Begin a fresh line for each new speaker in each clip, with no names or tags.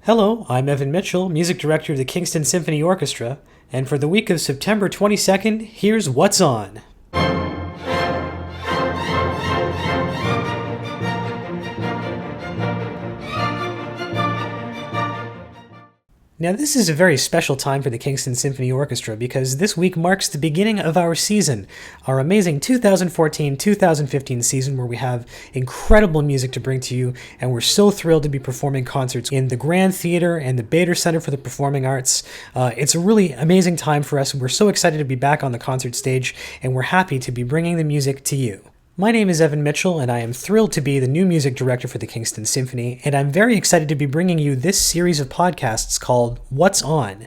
Hello, I'm Evan Mitchell, Music Director of the Kingston Symphony Orchestra, and for the week of September 22nd, here's What's On. Now, this is a very special time for the Kingston Symphony Orchestra because this week marks the beginning of our season, our amazing 2014-2015 season where we have incredible music to bring to you, and we're so thrilled to be performing concerts in the Grand Theatre and the Bader Center for the Performing Arts. It's a really amazing time for us. We're so excited to be back on the concert stage, and we're happy to be bringing the music to you. My name is Evan Mitchell, and I am thrilled to be the new music director for the Kingston Symphony, and I'm very excited to be bringing you this series of podcasts called What's On.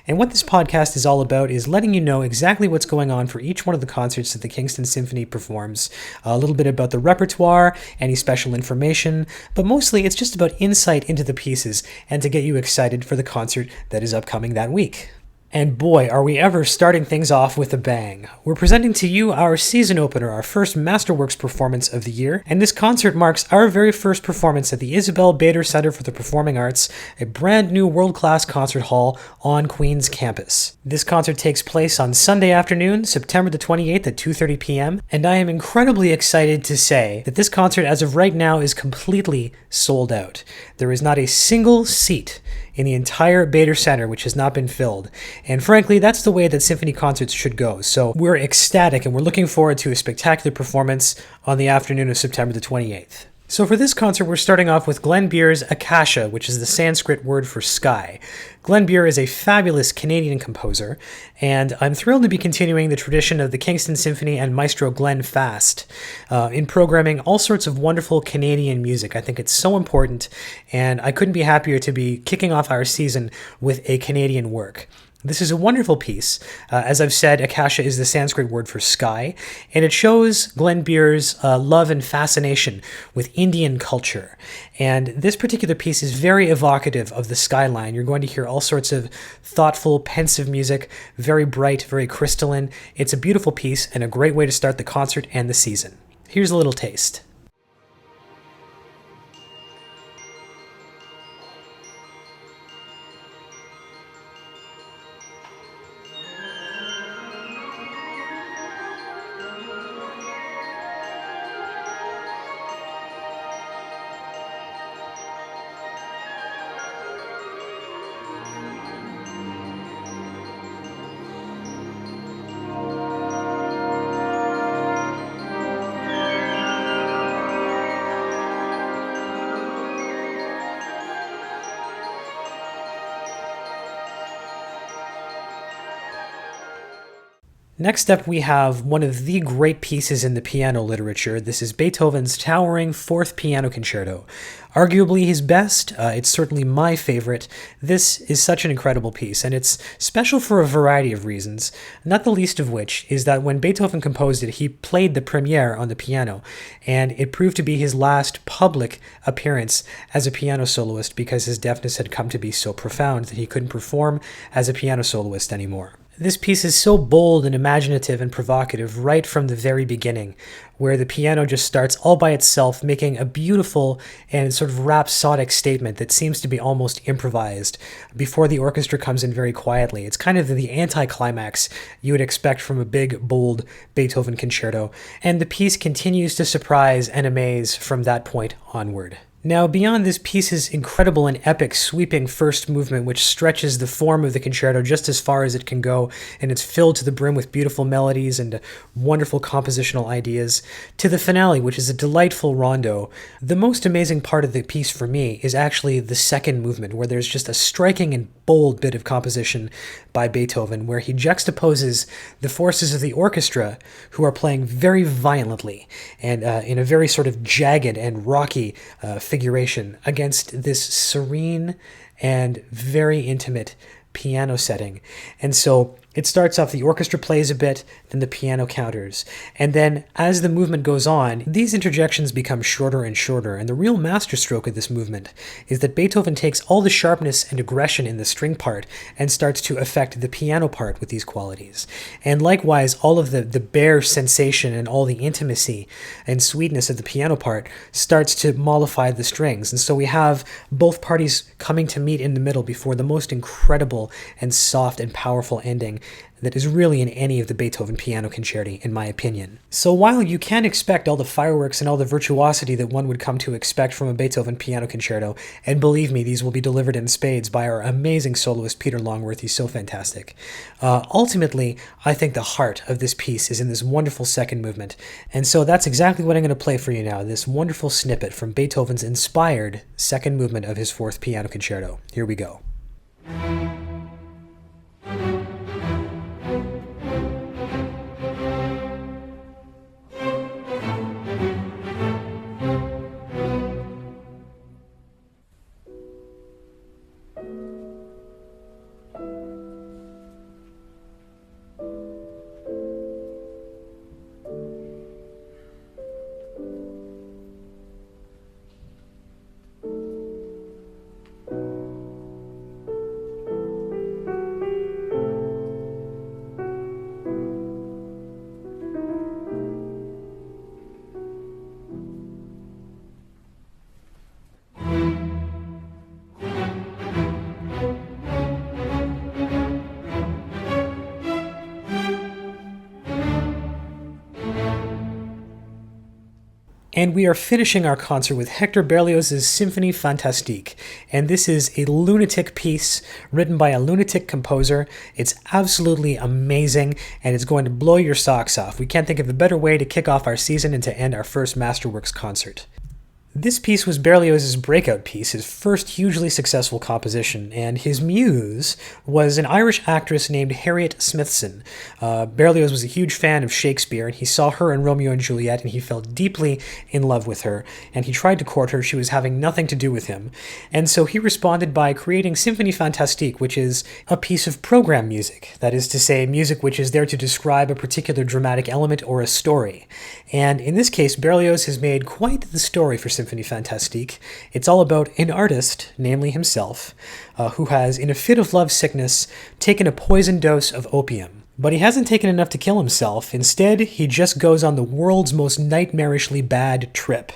And what this podcast is all about is letting you know exactly what's going on for each one of the concerts that the Kingston Symphony performs, a little bit about the repertoire, any special information, but mostly it's just about insight into the pieces and to get you excited for the concert that is upcoming that week. And boy, are we ever starting things off with a bang. We're presenting to you our season opener, our first Masterworks performance of the year, and this concert marks our very first performance at the Isabel Bader Center for the Performing Arts, a brand new world-class concert hall on Queen's campus. This concert takes place on Sunday afternoon, September the 28th at 2:30 p.m., and I am incredibly excited to say that this concert as of right now is completely sold out. There is not a single seat in the entire Bader Center which has not been filled. And frankly, that's the way that symphony concerts should go. So we're ecstatic and we're looking forward to a spectacular performance on the afternoon of September the 28th. So for this concert, we're starting off with Glenn Beer's Akasha, which is the Sanskrit word for sky. Glenn Beer is a fabulous Canadian composer, and I'm thrilled to be continuing the tradition of the Kingston Symphony and Maestro Glenn Fast in programming all sorts of wonderful Canadian music. I think it's so important, and I couldn't be happier to be kicking off our season with a Canadian work. This is a wonderful piece. As I've said, Akasha is the Sanskrit word for sky, and it shows Glenn Beer's love and fascination with Indian culture. And this particular piece is very evocative of the skyline. You're going to hear all sorts of thoughtful, pensive music, very bright, very crystalline. It's a beautiful piece and a great way to start the concert and the season. Here's a little taste. Next up, we have one of the great pieces in the piano literature. This is Beethoven's towering Fourth Piano Concerto. Arguably his best, it's certainly my favorite. This is such an incredible piece, and it's special for a variety of reasons, not the least of which is that when Beethoven composed it, he played the premiere on the piano, and it proved to be his last public appearance as a piano soloist because his deafness had come to be so profound that he couldn't perform as a piano soloist anymore. This piece is so bold and imaginative and provocative right from the very beginning, where the piano just starts all by itself, making a beautiful and sort of rhapsodic statement that seems to be almost improvised before the orchestra comes in very quietly. It's kind of the anticlimax you would expect from a big, bold Beethoven concerto, and the piece continues to surprise and amaze from that point onward. Now, beyond this piece's incredible and epic sweeping first movement, which stretches the form of the concerto just as far as it can go, and it's filled to the brim with beautiful melodies and wonderful compositional ideas, to the finale, which is a delightful rondo, the most amazing part of the piece for me is actually the second movement, where there's just a striking and bold bit of composition by Beethoven, where he juxtaposes the forces of the orchestra, who are playing very violently and in a very sort of jagged and rocky figuration, against this serene and very intimate piano setting. And so It starts off, the orchestra plays a bit, then the piano counters. And then, as the movement goes on, these interjections become shorter and shorter. And the real masterstroke of this movement is that Beethoven takes all the sharpness and aggression in the string part and starts to affect the piano part with these qualities. And likewise, all of the bare sensation and all the intimacy and sweetness of the piano part starts to mollify the strings. And so we have both parties coming to meet in the middle before the most incredible and soft and powerful ending that is really in any of the Beethoven piano concerti, in my opinion. So while you can expect all the fireworks and all the virtuosity that one would come to expect from a Beethoven piano concerto, and believe me, these will be delivered in spades by our amazing soloist Peter Longworth, he's so fantastic. Ultimately, I think the heart of this piece is in this wonderful second movement, and so that's exactly what I'm going to play for you now, this wonderful snippet from Beethoven's inspired second movement of his fourth piano concerto. Here we go. And we are finishing our concert with Hector Berlioz's Symphonie Fantastique. And this is a lunatic piece written by a lunatic composer. It's absolutely amazing, and it's going to blow your socks off. We can't think of a better way to kick off our season and to end our first Masterworks concert. This piece was Berlioz's breakout piece, his first hugely successful composition, and his muse was an Irish actress named Harriet Smithson. Berlioz was a huge fan of Shakespeare, and he saw her in Romeo and Juliet, and he fell deeply in love with her, and he tried to court her. She was having nothing to do with him, and so he responded by creating Symphonie Fantastique, which is a piece of program music, that is to say, music which is there to describe a particular dramatic element or a story. And in this case, Berlioz has made quite the story for Symphonie Fantastique. It's all about an artist, namely himself, who has, in a fit of love sickness, taken a poison dose of opium. But he hasn't taken enough to kill himself. Instead, he just goes on the world's most nightmarishly bad trip.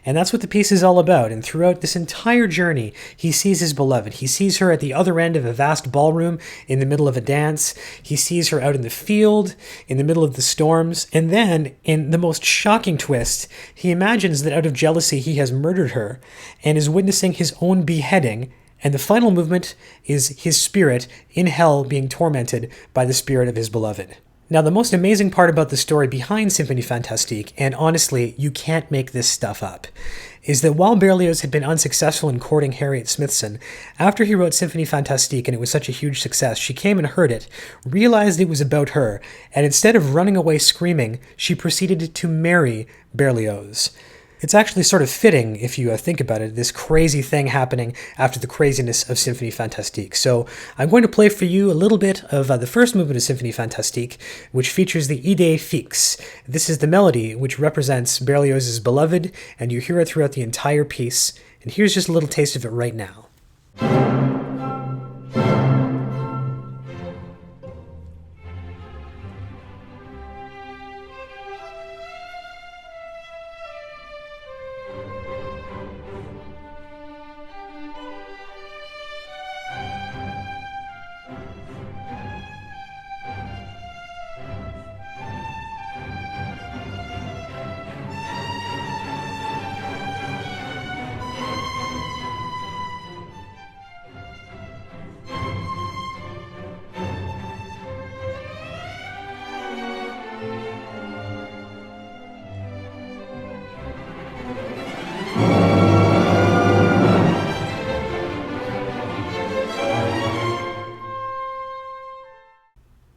And that's what the piece is all about. And throughout this entire journey, he sees his beloved. He sees her at the other end of a vast ballroom in the middle of a dance. He sees her out in the field, in the middle of the storms. And then, in the most shocking twist, he imagines that out of jealousy he has murdered her and is witnessing his own beheading. And the final movement is his spirit in hell being tormented by the spirit of his beloved. Now, the most amazing part about the story behind Symphonie Fantastique, and honestly, you can't make this stuff up, is that while Berlioz had been unsuccessful in courting Harriet Smithson, after he wrote Symphonie Fantastique and it was such a huge success, she came and heard it, realized it was about her, and instead of running away screaming, she proceeded to marry Berlioz. It's actually sort of fitting, if you think about it, this crazy thing happening after the craziness of Symphonie Fantastique. So I'm going to play for you a little bit of the first movement of Symphonie Fantastique, which features the Idée fixe. This is the melody which represents Berlioz's beloved, and you hear it throughout the entire piece. And here's just a little taste of it right now.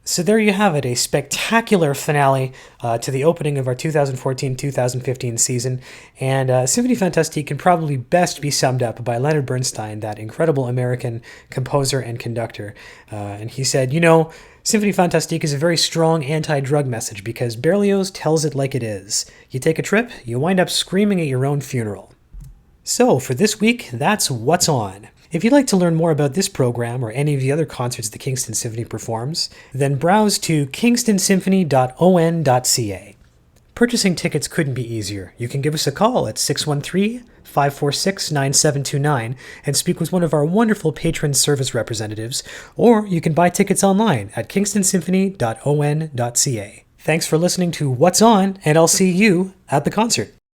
So there you have it, a spectacular finale to the opening of our 2014-2015 season, and Symphonie Fantastique can probably best be summed up by Leonard Bernstein, that incredible American composer and conductor. And he said, Symphony Fantastique is a very strong anti-drug message because Berlioz tells it like it is. You take a trip, you wind up screaming at your own funeral. So, for this week, that's What's On. If you'd like to learn more about this program or any of the other concerts the Kingston Symphony performs, then browse to kingstonsymphony.on.ca. Purchasing tickets couldn't be easier. You can give us a call at 613-546-9729 and speak with one of our wonderful patron service representatives, or you can buy tickets online at kingstonsymphony.on.ca. Thanks for listening to What's On, and I'll see you at the concert.